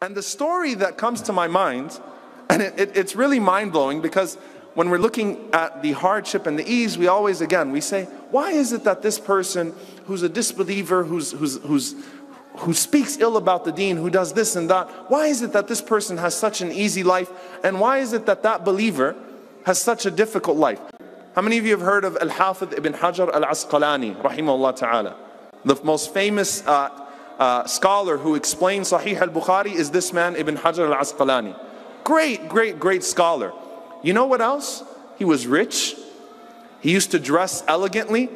And the story that comes to my mind, and it's really mind-blowing, because when we're looking at the hardship and the ease, we always, again, we say, why is it that this person who's a disbeliever, who speaks ill about the deen, who does this and that, why is it that this person has such an easy life? And why is it that that believer has such a difficult life? How many of you have heard of Al-Hafidh ibn Hajar al-Asqalani, rahimahullah ta'ala? The most famous scholar who explains Sahih al-Bukhari is this man, Ibn Hajar al-Asqalani. Great scholar. You know what else? He was rich. He used to dress elegantly.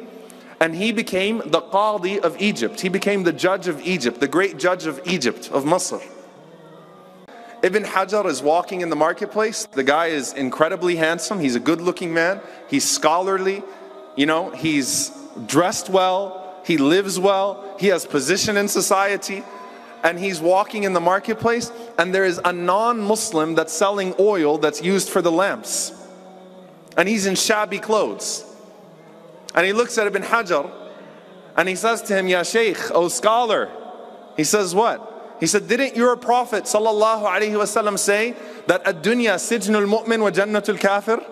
And he became the Qadi of Egypt. He became the judge of Egypt, the great judge of Egypt, of Masr. Ibn Hajar is walking in the marketplace. The guy is incredibly handsome. He's a good-looking man. He's scholarly. You know, he's dressed well. He lives well. He has position in society. And he's walking in the marketplace, and there is a non-Muslim that's selling oil that's used for the lamps. And he's in shabby clothes. And he looks at Ibn Hajar, and he says to him, Ya Shaykh, O scholar. He says, what? He said, didn't your Prophet sallallahu alaihi wasallam say that ad-dunya sijnul mu'min wa jannatul kafir?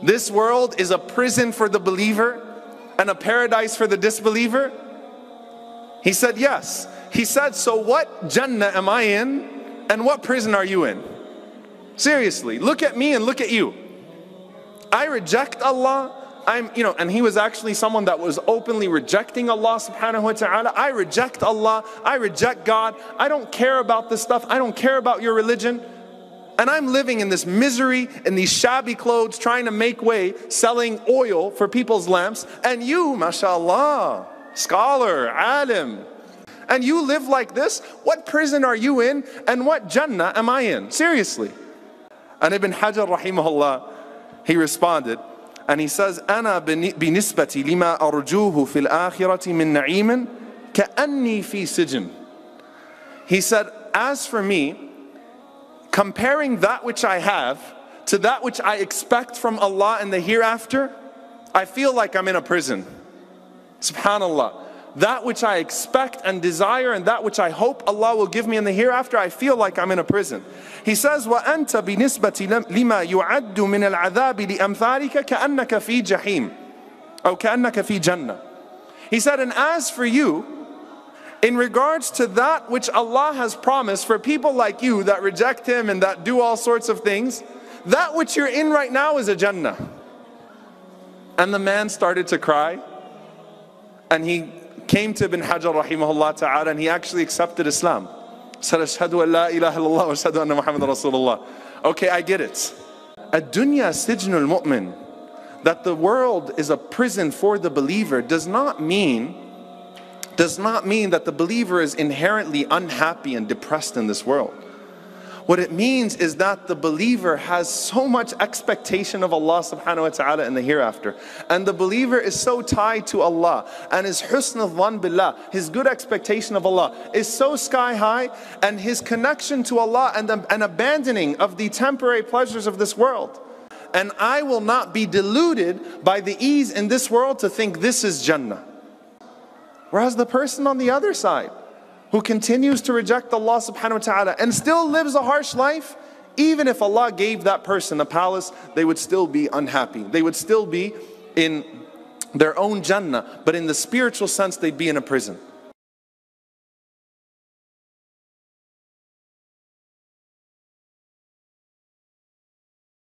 This world is a prison for the believer and a paradise for the disbeliever? He said, yes. He said, so what Jannah am I in, and what prison are you in? Seriously, look at me and look at you. I reject Allah. And he was actually someone that was openly rejecting Allah subhanahu wa ta'ala. I reject Allah. I reject God. I don't care about this stuff. I don't care about your religion. And I'm living in this misery, in these shabby clothes, trying to make way, selling oil for people's lamps. And you, mashallah, scholar, alim, and you live like this? What prison are you in, and what Jannah am I in? Seriously. And Ibn Hajar rahimahullah, he responded, and he says, أنا بنسبة لما أرجوه في الآخرة من نعيم كأني في سجن. He said, as for me, comparing that which I have to that which I expect from Allah in the hereafter, I feel like I'm in a prison. Subhanallah. That which I expect and desire and that which I hope Allah will give me in the hereafter, I feel like I'm in a prison. He says, وَأَنْتَ بِنِسْبَةِ لِمَا يُعَدُّ مِنَ الْعَذَابِ لِأَمْثَالِكَ كَأَنَّكَ فِي جَحِيمٍ أو كَأَنَّكَ فِي جَنَّةٍ. He said, and as for you, in regards to that which Allah has promised for people like you that reject Him and that do all sorts of things, that which you're in right now is a Jannah. And the man started to cry, and he came to Ibn Hajar rahimahullah ta'ala, and he actually accepted Islam. Said, Ashhadu an la ilaha illallah wa ashhadu anna Muhammadan Rasulullah. Okay, I get it. Ad-dunya sijnul mu'min, that the world is a prison for the believer, does not mean that the believer is inherently unhappy and depressed in this world. What it means is that the believer has so much expectation of Allah subhanahu wa ta'ala in the hereafter. And the believer is so tied to Allah, and his husn al-dhan billah, his good expectation of Allah, is so sky high, and his connection to Allah and an abandoning of the temporary pleasures of this world. And I will not be deluded by the ease in this world to think this is Jannah. Whereas the person on the other side, who continues to reject Allah subhanahu wa ta'ala and still lives a harsh life, even if Allah gave that person a palace, they would still be unhappy. They would still be in their own Jannah, but in the spiritual sense, they'd be in a prison.